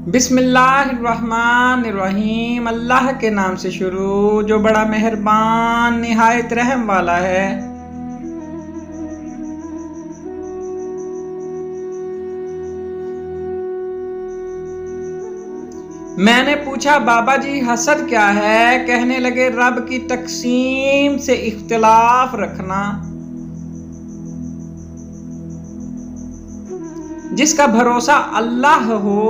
बिस्मिल्लाहिर्रहमानिर्रहीम। अल्लाह के नाम से शुरू जो बड़ा मेहरबान निहायत रहम वाला है। मैंने पूछा बाबा जी हसद क्या है? कहने लगे रब की तकसीम से इख्तिलाफ रखना। जिसका भरोसा अल्लाह हो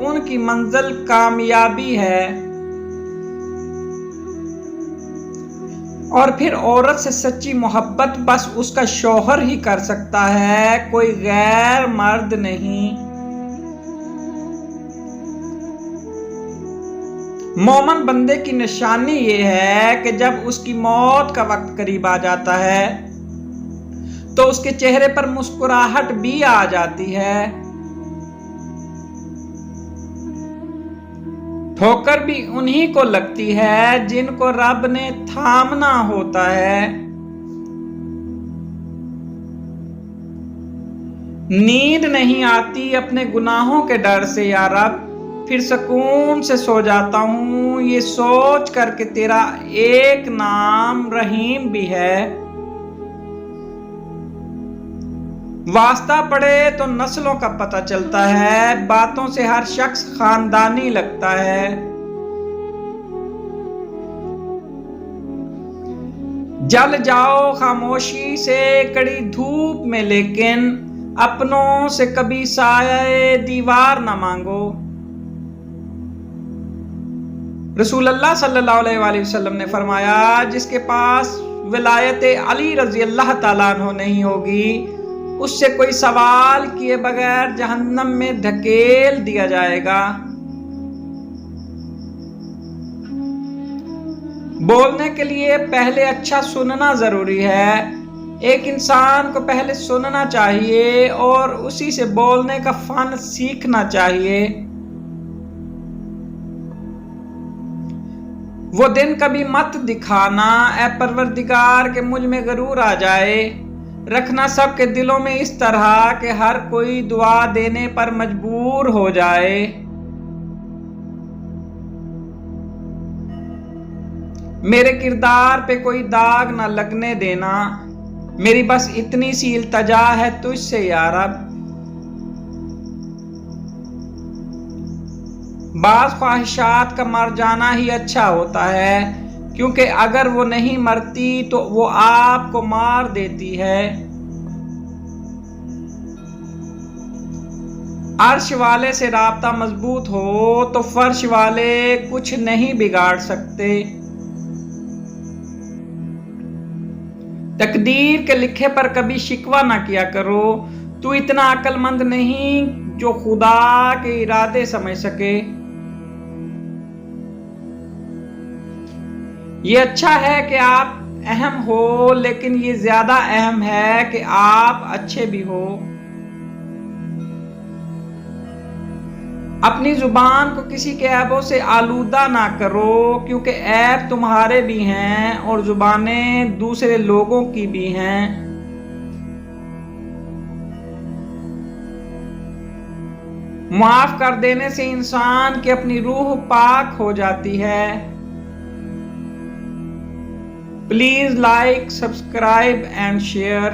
उनकी मंजिल कामयाबी है। और फिर औरत से सच्ची मोहब्बत बस उसका शौहर ही कर सकता है, कोई गैर मर्द नहीं। मोमन बंदे की निशानी ये है कि जब उसकी मौत का वक्त करीब आ जाता है तो उसके चेहरे पर मुस्कुराहट भी आ जाती है। ठोकर भी उन्हीं को लगती है जिनको रब ने थामना होता है। नींद नहीं आती अपने गुनाहों के डर से या रब, फिर सुकून से सो जाता हूं ये सोच कर के तेरा एक नाम रहीम भी है। वास्ता पड़े तो नस्लों का पता चलता है, बातों से हर शख्स खानदानी लगता है। जल जाओ खामोशी से कड़ी धूप में, लेकिन अपनों से कभी साये दीवार न मांगो। रसूल अल्लाह सल्लल्लाहु अलैहि वसल्लम ने फरमाया जिसके पास विलायत अली रजी अल्लाह ताला अन्हु नहीं होगी उससे कोई सवाल किए बगैर जहन्नम में धकेल दिया जाएगा। बोलने के लिए पहले अच्छा सुनना जरूरी है। एक इंसान को पहले सुनना चाहिए और उसी से बोलने का फन सीखना चाहिए। वो दिन कभी मत दिखाना ऐ परवरदिगार के मुझ में गरूर आ जाए। रखना सबके दिलों में इस तरह कि हर कोई दुआ देने पर मजबूर हो जाए। मेरे किरदार पे कोई दाग ना लगने देना, मेरी बस इतनी सी इल्तजा है तुझसे या रब। बाज़ ख्वाहिशात का मर जाना ही अच्छा होता है, क्योंकि अगर वो नहीं मरती तो वो आपको मार देती है। अर्श वाले से राब्ता मजबूत हो तो फर्श वाले कुछ नहीं बिगाड़ सकते। तकदीर के लिखे पर कभी शिकवा ना किया करो, तू इतना अक्लमंद नहीं जो खुदा के इरादे समझ सके। ये अच्छा है कि आप अहम हो, लेकिन ये ज्यादा अहम है कि आप अच्छे भी हो। अपनी जुबान को किसी के ऐबों से आलूदा ना करो, क्योंकि ऐब तुम्हारे भी हैं और जुबानें दूसरे लोगों की भी हैं। माफ कर देने से इंसान की अपनी रूह पाक हो जाती है। Please like, subscribe and share.